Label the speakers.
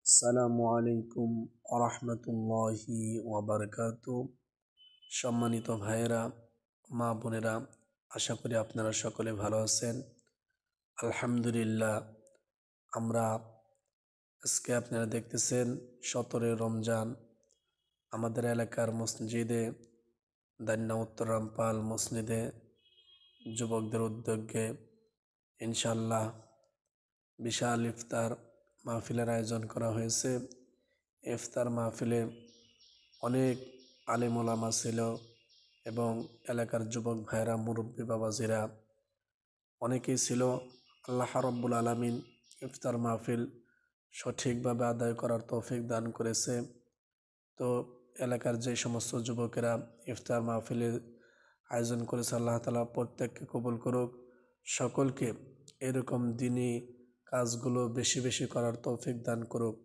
Speaker 1: আসসালামু আলাইকুম আরহামতুল্লাহি ওয়াবারকাতু। সম্মানিত ভাইয়েরা, মা বোনেরা, আশা করি আপনারা সকলে ভালো আছেন। আলহামদুলিল্লাহ, আমরা আজকে আপনারা দেখতেছেন 17 রমজান আমাদের এলাকার মসজিদে দান্না উত্তর রামপাল মসজিদে যুবকদের উদ্যোগে ইনশাল্লাহ বিশাল ইফতার মাহফিলের আয়োজন করা হয়েছে। ইফতার মাহফিলে অনেক আলেম ওলামা ছিল এবং এলাকার যুবক ভাইরা, মুরব্বী বাবাজিরা অনেকেই ছিল। আল্লাহ রাব্বুল আলামিন ইফতার মাহফিল সঠিকভাবে আদায় করার তৌফিক দান করেছে। তো এলাকার যে সমস্ত যুবকেরা ইফতার মাহফিলের আয়োজন করেছে, আল্লাহ তাআলা প্রত্যেককে কবুল করুক। সকলকে এরকম দিনই কাজগুলো বেশি বেশি করার তৌফিক দান করুক।